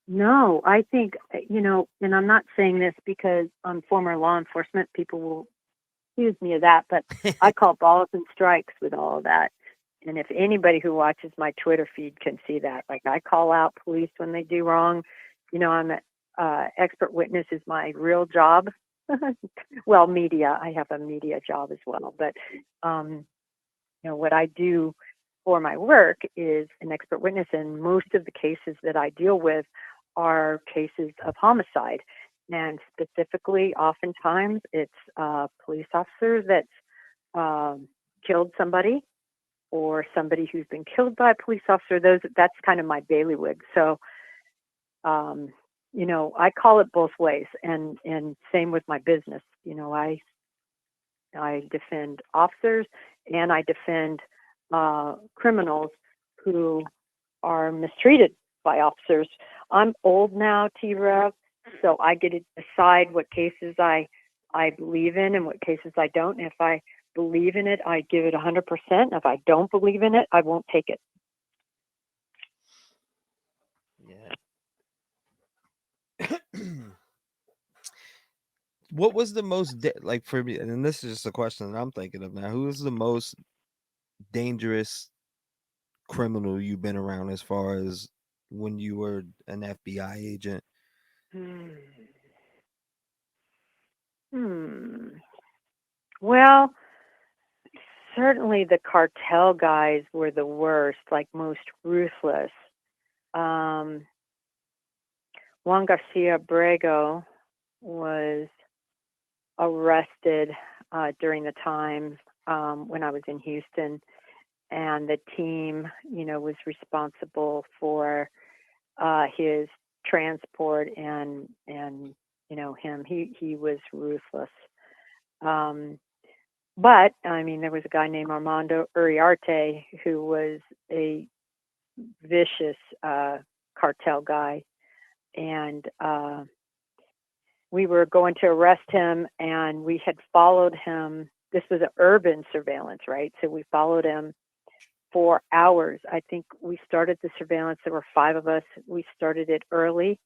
No, I think, and I'm not saying this because I'm former law enforcement. People will accuse me of that, but I call balls and strikes with all of that. And if anybody who watches my Twitter feed can see that, like, I call out police when they do wrong. I'm an expert witness is my real job. Well, media. I have a media job as well, but what I do for my work is an expert witness, and most of the cases that I deal with are cases of homicide. And specifically, oftentimes, it's a police officer that's killed somebody, or somebody who's been killed by a police officer. That's kind of my bailiwick. So, I call it both ways, and same with my business. I defend officers, and I defend criminals who are mistreated by officers. I'm old now, T-REV, so I get to decide what cases I believe in and what cases I don't. And if I believe in it, I give it 100%. If I don't believe in it, I won't take it. Yeah. What was the most like for me, and this is just a question that I'm thinking of now, who is the most dangerous criminal you've been around as far as when you were an FBI agent? Well, certainly the cartel guys were the worst, like most ruthless. Juan Garcia Brego was arrested during the time when I was in Houston, and the team, was responsible for his transport and him. He was ruthless. But I mean, there was a guy named Armando Uriarte who was a vicious cartel guy, and we were going to arrest him, and we had followed him. This was an urban surveillance, right? So we followed him for hours. I think we started the surveillance. There were 5 of us. We started it early.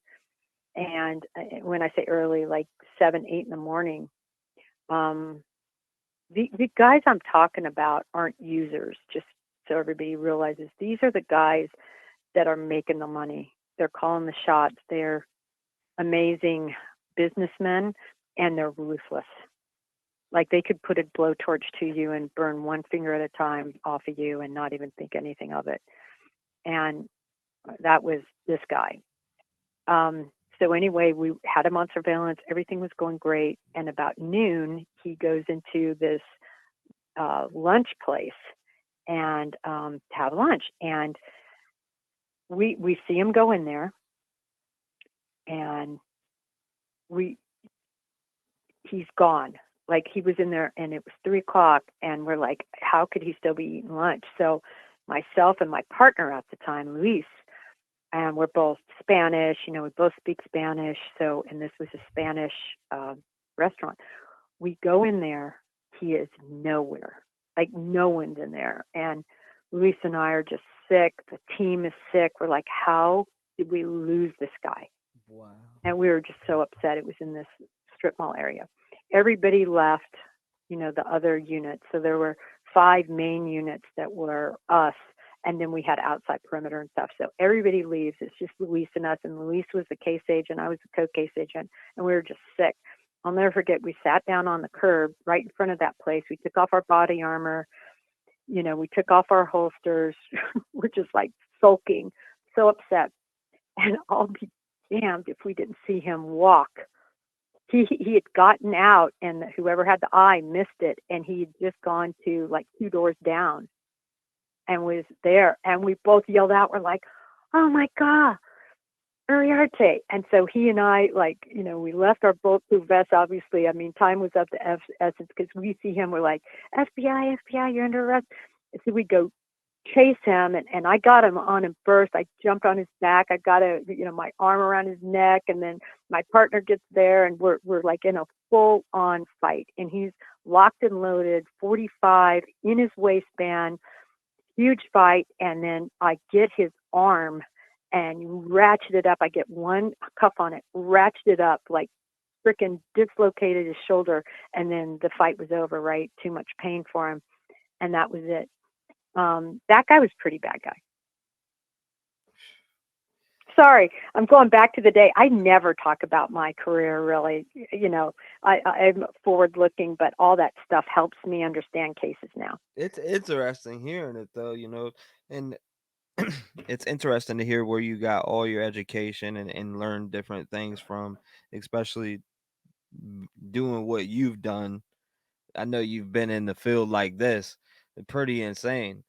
And when I say early, like 7, 8 in the morning. The guys I'm talking about aren't users, just so everybody realizes. These are the guys that are making the money. They're calling the shots. They're amazing businessmen, and they're ruthless. Like, they could put a blowtorch to you and burn one finger at a time off of you and not even think anything of it. And that was this guy. So anyway, we had him on surveillance. Everything was going great. And about noon, he goes into this lunch place and have lunch. And we see him go in there, and he's gone. Like, he was in there, and it was 3:00, and we're like, how could he still be eating lunch? So myself and my partner at the time, Luis, and we're both Spanish, we both speak Spanish. So, and this was a Spanish restaurant. We go in there, he is nowhere. Like, no one's in there. And Luis and I are just sick. The team is sick. We're like, how did we lose this guy? Wow. And we were just so upset. It was in this strip mall area. Everybody left, the other units. So there were 5 main units that were us, and then we had outside perimeter and stuff. So everybody leaves. It's just Luis and us. And Luis was the case agent. I was the co-case agent, and we were just sick. I'll never forget, we sat down on the curb right in front of that place. We took off our body armor. We took off our holsters. We're just like sulking, so upset. And I'll be damned if we didn't see him walk. He had gotten out, and whoever had the eye missed it, and he had just gone to like 2 doors down and was there. And we both yelled out. We're like, oh my God, Uriarte. And so he and I, we left our bulletproof vests, obviously. I mean, time was up to essence, because we see him, we're like, FBI, you're under arrest. And so we go chase him, and I got him on him first. I jumped on his back. I got my arm around his neck, and then my partner gets there, and we're like in a full on fight, and he's locked and loaded, 45 in his waistband, huge fight. And then I get his arm and ratchet it up. I get one cuff on it, ratchet it up, like freaking dislocated his shoulder, and then the fight was over, right? Too much pain for him, and that was it. That guy was a pretty bad guy. Sorry, I'm going back to the day. I never talk about my career, really. You know, I'm forward looking, but all that stuff helps me understand cases now. It's interesting hearing it though, and it's interesting to hear where you got all your education and learn different things from, especially doing what you've done. I know you've been in the field like this. Pretty insane.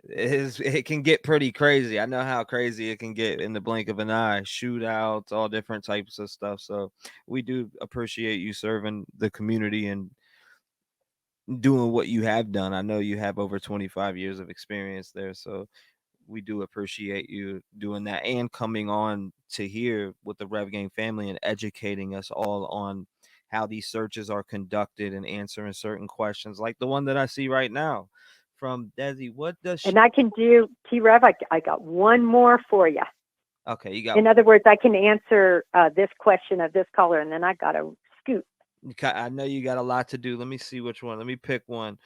It can get pretty crazy. I know how crazy it can get in the blink of an eye. Shootouts, all different types of stuff. So we do appreciate you serving the community and doing what you have done. I know you have over 25 years of experience there. So we do appreciate you doing that and coming on to here with the Rev Gang family and educating us all on how these searches are conducted and answering certain questions like the one that I see right now from Desi. What does she? And I can do T-REV. I got one more for you. Okay, you got. In other words, I can answer this question of this caller, and then I got to scoot. I know you got a lot to do. Let me see which one. Let me pick one.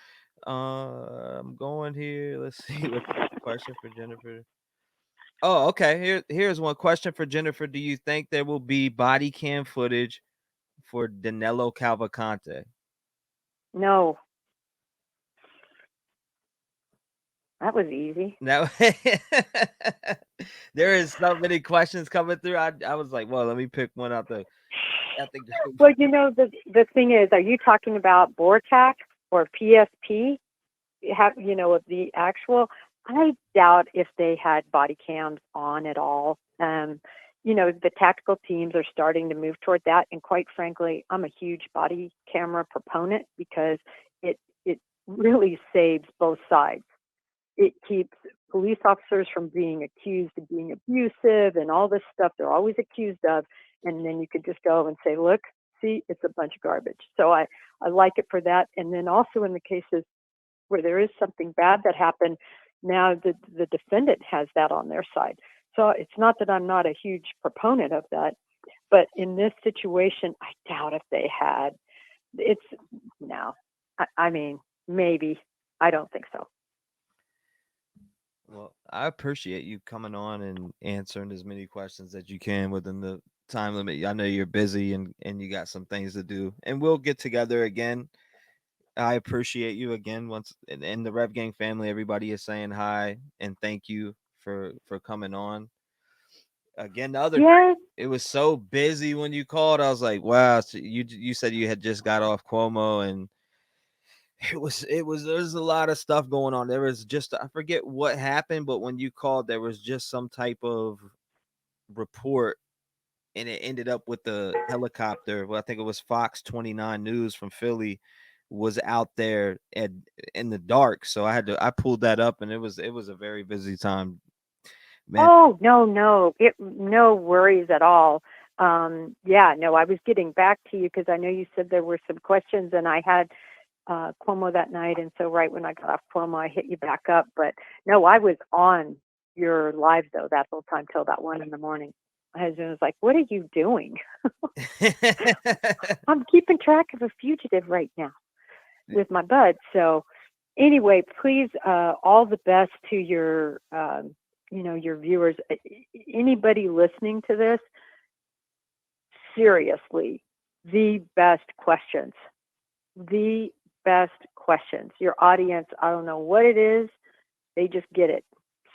I'm going here. Let's see what question for Jennifer. Oh, okay. Here's one question for Jennifer. Do you think there will be body cam footage for Danelo Calvcante? No. That was easy. No. There is so many questions coming through. I was like, well, let me pick one out there. I think Well, you know, the thing is, are you talking about Vortac or PSP? Of the actual, I doubt if they had body cams on at all. The tactical teams are starting to move toward that. And quite frankly, I'm a huge body camera proponent because it really saves both sides. It keeps police officers from being accused of being abusive and all this stuff they're always accused of. And then you could just go and say, look, see, it's a bunch of garbage. So I like it for that. And then also in the cases where there is something bad that happened, now the defendant has that on their side. So it's not that I'm not a huge proponent of that, but in this situation, I doubt if they had. It's no. I mean, maybe. I don't think so. Well, I appreciate you coming on and answering as many questions that you can within the time limit. I know you're busy and you got some things to do, and we'll get together again. I appreciate you again once in the Rev Gang family. Everybody is saying hi and thank you for coming on. Again, the other Yes. it was so busy when you called. I was like, wow. So you said you had just got off Cuomo and there's a lot of stuff going on. There was just I forget what happened, but when you called, there was just some type of report and it ended up with the helicopter. Well, I think it was Fox 29 News from Philly was out there in the dark. So I pulled that up and it was a very busy time. Man. Oh, no, no worries at all. I was getting back to you because I know you said there were some questions and I had Cuomo that night. And so right when I got off Cuomo, I hit you back up. But no, I was on your live though that whole time till about 1 a.m. My husband was like, what are you doing? I'm keeping track of a fugitive right now with my bud. So anyway, please, all the best to your viewers. Anybody listening to this, seriously, the best questions. Your audience, I don't know what it is, they just get it.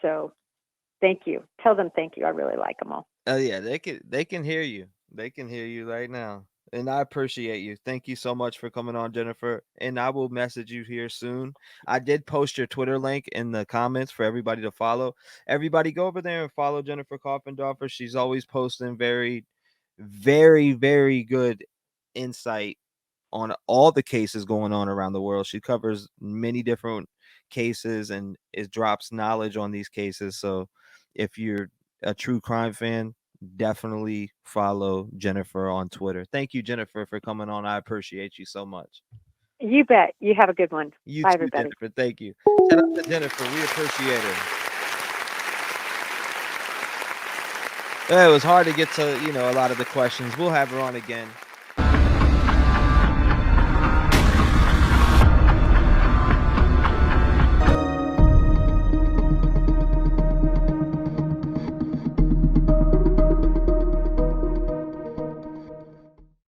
So thank you. Tell them thank you. I really like them all. Oh yeah, they can hear you. They can hear you right now. And I appreciate you. Thank you so much for coming on, Jennifer. And I will message you here soon. I did post your Twitter link in the comments for everybody to follow. Everybody go over there and follow Jennifer Coffendorfer. She's always posting very, very, very good insight on all the cases going on around the world. She covers many different cases and it drops knowledge on these cases. So if you're a true crime fan, definitely follow Jennifer on Twitter. Thank you, Jennifer, for coming on. I appreciate you so much. You bet. You have a good one. You Bye, too, everybody. Jennifer. Thank you. Shout out to Jennifer. We appreciate her. It was hard to get to, a lot of the questions. We'll have her on again.